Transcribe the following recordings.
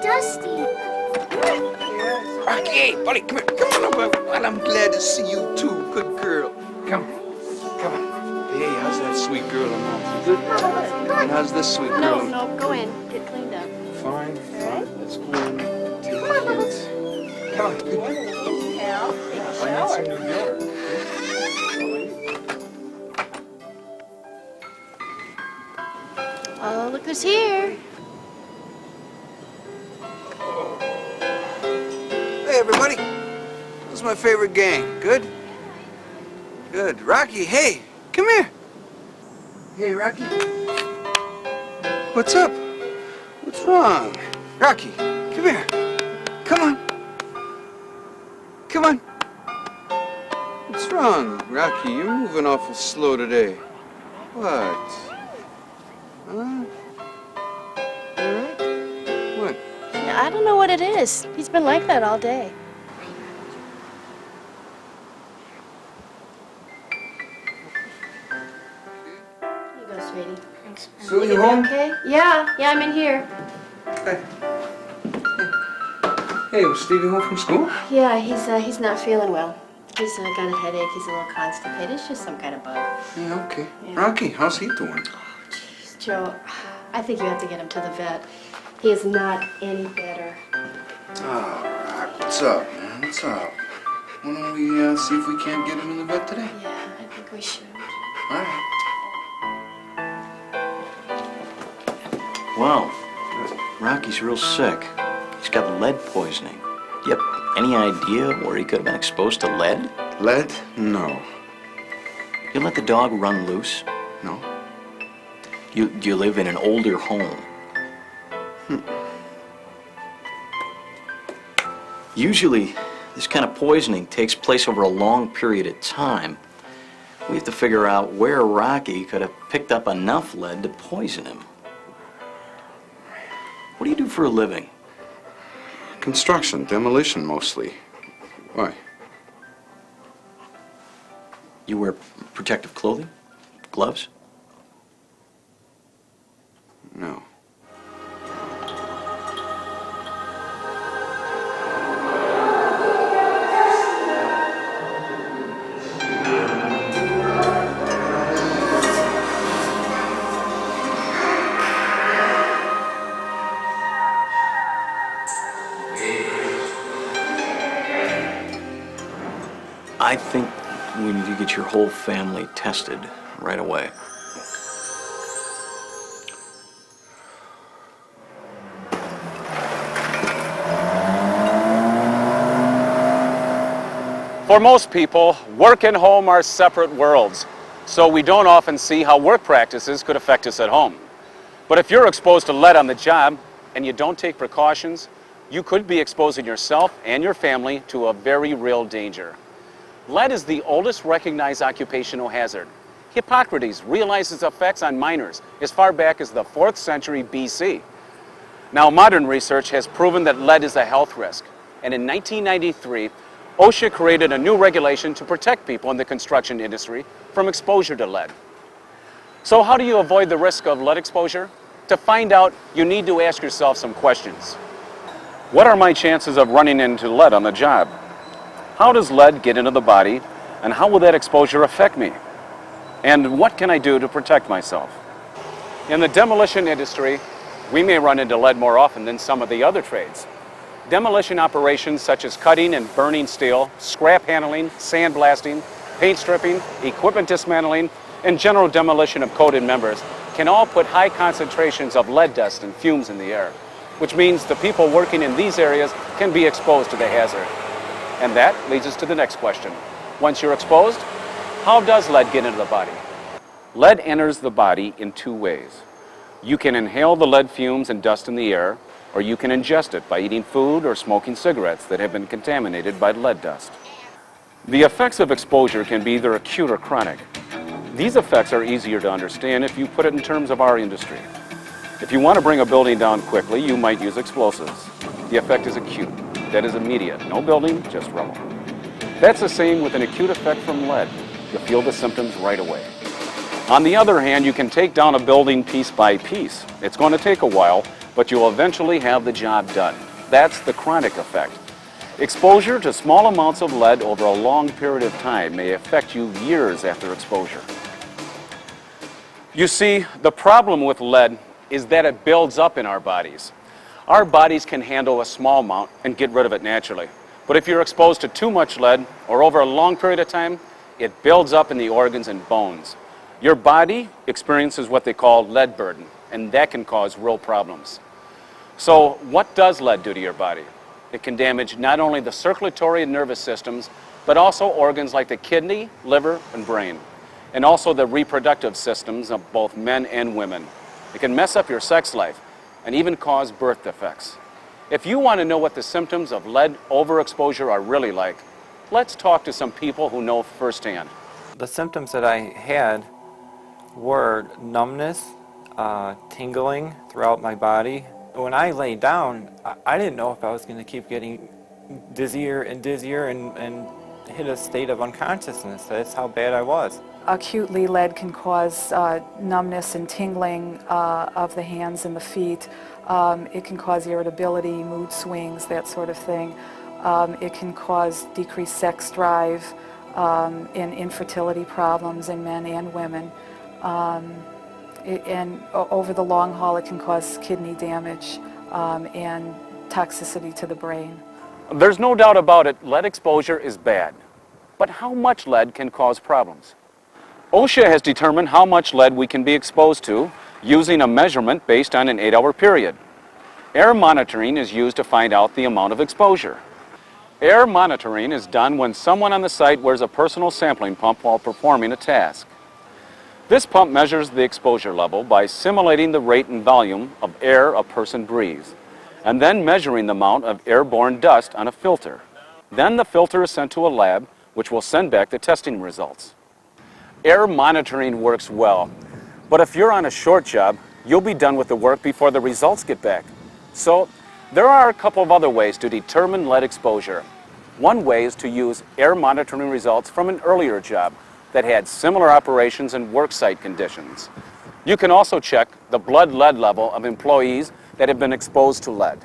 Dusty. Rocky, hey, buddy, come here. Come on over. Well, I'm glad to see you too. Good girl. Come on. Come on. Hey, how's that sweet girl in mom? Good? And how's this sweet girl? No, go in. Get cleaned up. Fine, fine. Let's go in. Take the kids. Come on. Good. Inhale. Take a I need some New York. Oh, look who's here. Hey, everybody. This is my favorite gang. Good? Good. Rocky, hey, come here. Hey, Rocky. What's up? What's wrong? Rocky, come here. Come on. Come on. What's wrong, Rocky? You're moving awful slow today. What? Huh? You all right? What? I don't know what it is. He's been like that all day. Here you go, sweetie. Thanks. Sue, you home? Okay? Yeah, I'm in here. Hey. Hey, was Stevie home from school? Yeah, he's not feeling well. He's got a headache. He's a little constipated. It's just some kind of bug. Yeah, okay. Yeah. Rocky, how's he doing? Jeez, Joe, I think you have to get him to the vet. He is not any better. Oh, Rock, what's up, man? What's up? Why don't we see if we can't get him in the vet today? Yeah, I think we should. All right. Wow, Rocky's real sick. He's got lead poisoning. Yep. Any idea where he could have been exposed to lead? Lead? No. You let the dog run loose? No? Do you live in an older home? Usually, this kind of poisoning takes place over a long period of time. We have to figure out where Rocky could have picked up enough lead to poison him. What do you do for a living? Construction, demolition mostly. Why? You wear protective clothing? Gloves? No. I think we need to get your whole family tested right away. For most people, work and home are separate worlds, so we don't often see how work practices could affect us at home. But if you're exposed to lead on the job and you don't take precautions, you could be exposing yourself and your family to a very real danger. Lead is the oldest recognized occupational hazard. Hippocrates realized its effects on miners as far back as the 4th century BC. Now, modern research has proven that lead is a health risk, and in 1993, OSHA created a new regulation to protect people in the construction industry from exposure to lead. So how do you avoid the risk of lead exposure? To find out, you need to ask yourself some questions. What are my chances of running into lead on the job? How does lead get into the body, and how will that exposure affect me? And what can I do to protect myself? In the demolition industry, we may run into lead more often than some of the other trades. Demolition operations such as cutting and burning steel, scrap handling, sandblasting, paint stripping, equipment dismantling, and general demolition of coated members can all put high concentrations of lead dust and fumes in the air, which means the people working in these areas can be exposed to the hazard. And that leads us to the next question. Once you're exposed, how does lead get into the body? Lead enters the body in two ways. You can inhale the lead fumes and dust in the air, or you can ingest it by eating food or smoking cigarettes that have been contaminated by lead dust. The effects of exposure can be either acute or chronic. These effects are easier to understand if you put it in terms of our industry. If you want to bring a building down quickly, you might use explosives. The effect is acute. That is immediate. No building, just rubble. That's the same with an acute effect from lead. You'll feel the symptoms right away. On the other hand, you can take down a building piece by piece. It's going to take a while, but you'll eventually have the job done. That's the chronic effect. Exposure to small amounts of lead over a long period of time may affect you years after exposure. You see, the problem with lead is that it builds up in our bodies. Our bodies can handle a small amount and get rid of it naturally. But if you're exposed to too much lead or over a long period of time, it builds up in the organs and bones. Your body experiences what they call lead burden, and that can cause real problems. So what does lead do to your body? It can damage not only the circulatory and nervous systems, but also organs like the kidney, liver, and brain, and also the reproductive systems of both men and women. It can mess up your sex life and even cause birth defects. If you want to know what the symptoms of lead overexposure are really like, let's talk to some people who know firsthand. The symptoms that I had were numbness, tingling throughout my body. When I lay down, I didn't know if I was going to keep getting dizzier and dizzier and hit a state of unconsciousness. That's how bad I was. Acutely, lead can cause numbness and tingling of the hands and the feet. It can cause irritability, mood swings, that sort of thing. It can cause decreased sex drive and infertility problems in men and women. And over the long haul, it can cause kidney damage and toxicity to the brain. There's no doubt about it, lead exposure is bad. But how much lead can cause problems? OSHA has determined how much lead we can be exposed to using a measurement based on an 8-hour period. Air monitoring is used to find out the amount of exposure. Air monitoring is done when someone on the site wears a personal sampling pump while performing a task. This pump measures the exposure level by simulating the rate and volume of air a person breathes, and then measuring the amount of airborne dust on a filter. Then the filter is sent to a lab, which will send back the testing results. Air monitoring works well, but if you're on a short job, you'll be done with the work before the results get back. So there are a couple of other ways to determine lead exposure. One way is to use air monitoring results from an earlier job that had similar operations and worksite conditions. You can also check the blood lead level of employees that have been exposed to lead.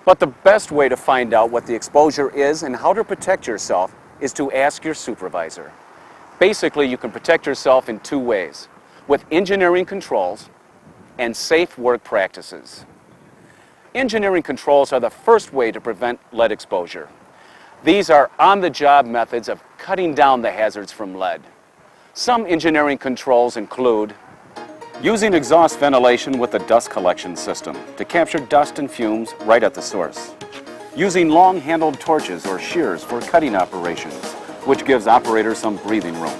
But the best way to find out what the exposure is and how to protect yourself is to ask your supervisor. Basically, you can protect yourself in two ways: with engineering controls and safe work practices. Engineering controls are the first way to prevent lead exposure. These are on-the-job methods of cutting down the hazards from lead. Some engineering controls include using exhaust ventilation with a dust collection system to capture dust and fumes right at the source, using long-handled torches or shears for cutting operations, which gives operators some breathing room.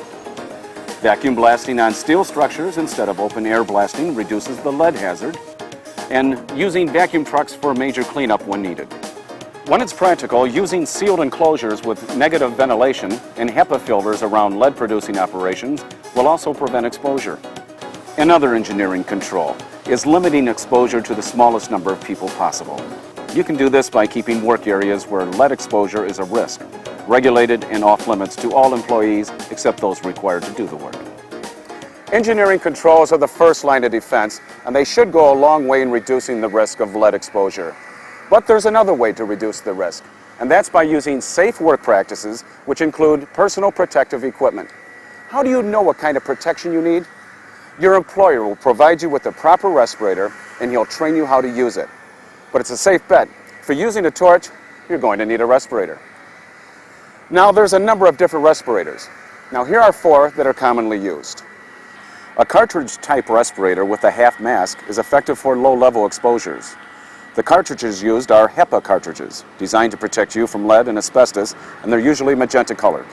Vacuum blasting on steel structures instead of open air blasting reduces the lead hazard, and using vacuum trucks for major cleanup when needed. When it's practical, using sealed enclosures with negative ventilation and HEPA filters around lead-producing operations will also prevent exposure. Another engineering control is limiting exposure to the smallest number of people possible. You can do this by keeping work areas where lead exposure is a risk, regulated and off-limits to all employees except those required to do the work. Engineering controls are the first line of defense, and they should go a long way in reducing the risk of lead exposure. But there's another way to reduce the risk, and that's by using safe work practices, which include personal protective equipment. How do you know what kind of protection you need? Your employer will provide you with the proper respirator, and he'll train you how to use it. But it's a safe bet. For using a torch, you're going to need a respirator. Now, there's a number of different respirators. Now, here are 4 that are commonly used. A cartridge-type respirator with a half mask is effective for low-level exposures. The cartridges used are HEPA cartridges, designed to protect you from lead and asbestos, and they're usually magenta-colored.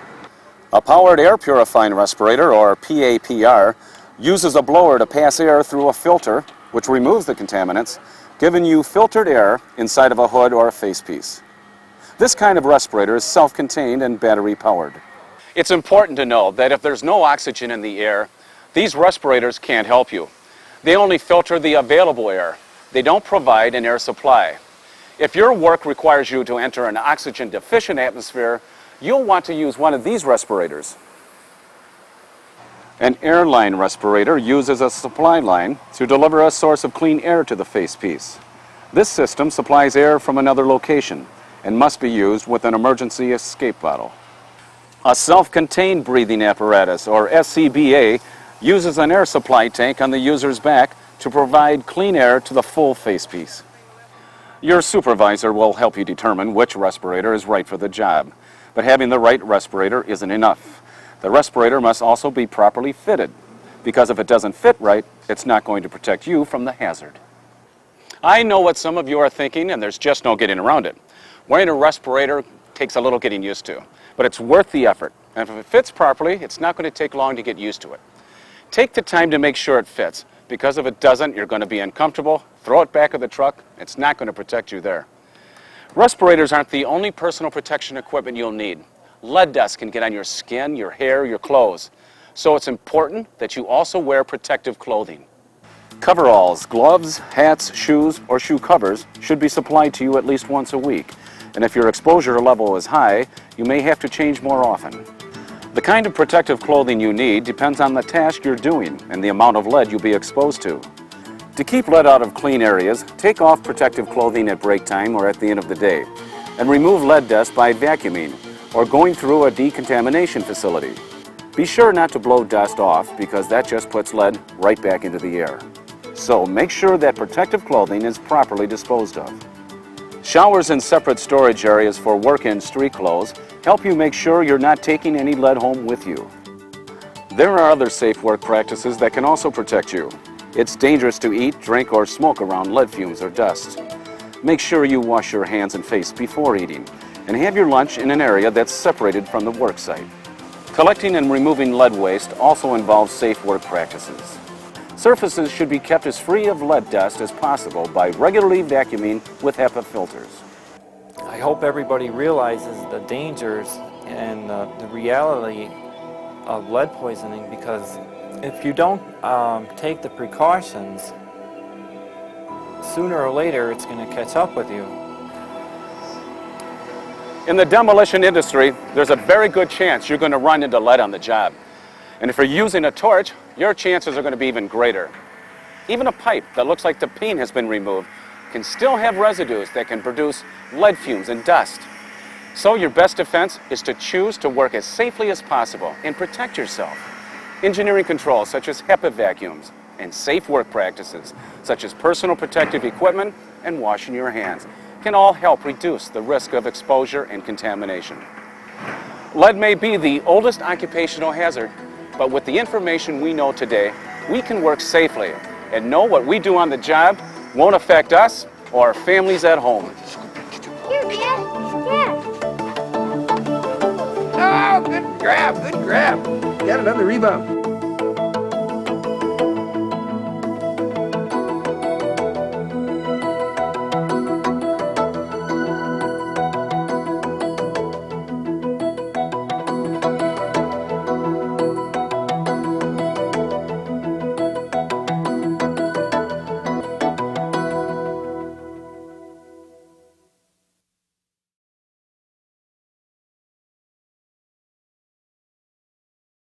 A powered air purifying respirator, or PAPR, uses a blower to pass air through a filter, which removes the contaminants, giving you filtered air inside of a hood or a facepiece. This kind of respirator is self-contained and battery-powered. It's important to know that if there's no oxygen in the air, these respirators can't help you. They only filter the available air. They don't provide an air supply. If your work requires you to enter an oxygen-deficient atmosphere, you'll want to use one of these respirators. An airline respirator uses a supply line to deliver a source of clean air to the facepiece. This system supplies air from another location and must be used with an emergency escape bottle. A self-contained breathing apparatus, or SCBA, uses an air supply tank on the user's back to provide clean air to the full facepiece. Your supervisor will help you determine which respirator is right for the job, but having the right respirator isn't enough. The respirator must also be properly fitted, because if it doesn't fit right, it's not going to protect you from the hazard. I know what some of you are thinking, and there's just no getting around it. Wearing a respirator takes a little getting used to, but it's worth the effort. And if it fits properly, it's not going to take long to get used to it. Take the time to make sure it fits, because if it doesn't, you're going to be uncomfortable. Throw it back of the truck. It's not going to protect you there. Respirators aren't the only personal protection equipment you'll need. Lead dust can get on your skin, your hair, your clothes. So it's important that you also wear protective clothing. Coveralls, gloves, hats, shoes, or shoe covers should be supplied to you at least once a week. And if your exposure level is high, you may have to change more often. The kind of protective clothing you need depends on the task you're doing and the amount of lead you'll be exposed to. To keep lead out of clean areas, take off protective clothing at break time or at the end of the day, and remove lead dust by vacuuming or going through a decontamination facility. Be sure not to blow dust off because that just puts lead right back into the air. So make sure that protective clothing is properly disposed of. Showers and separate storage areas for work and street clothes help you make sure you're not taking any lead home with you. There are other safe work practices that can also protect you. It's dangerous to eat, drink, or smoke around lead fumes or dust. Make sure you wash your hands and face before eating, and have your lunch in an area that's separated from the work site. Collecting and removing lead waste also involves safe work practices. Surfaces should be kept as free of lead dust as possible by regularly vacuuming with HEPA filters. I hope everybody realizes the dangers and the reality of lead poisoning, because if you don't take the precautions, sooner or later it's going to catch up with you. In the demolition industry, there's a very good chance you're going to run into lead on the job. And if you're using a torch, your chances are going to be even greater. Even a pipe that looks like the paint has been removed can still have residues that can produce lead fumes and dust. So your best defense is to choose to work as safely as possible and protect yourself. Engineering controls such as HEPA vacuums and safe work practices such as personal protective equipment and washing your hands can all help reduce the risk of exposure and contamination. Lead may be the oldest occupational hazard, but with the information we know today, we can work safely and know what we do on the job won't affect us or our families at home. Here, Dad. Yeah. Oh, good grab, good grab. Got another rebound.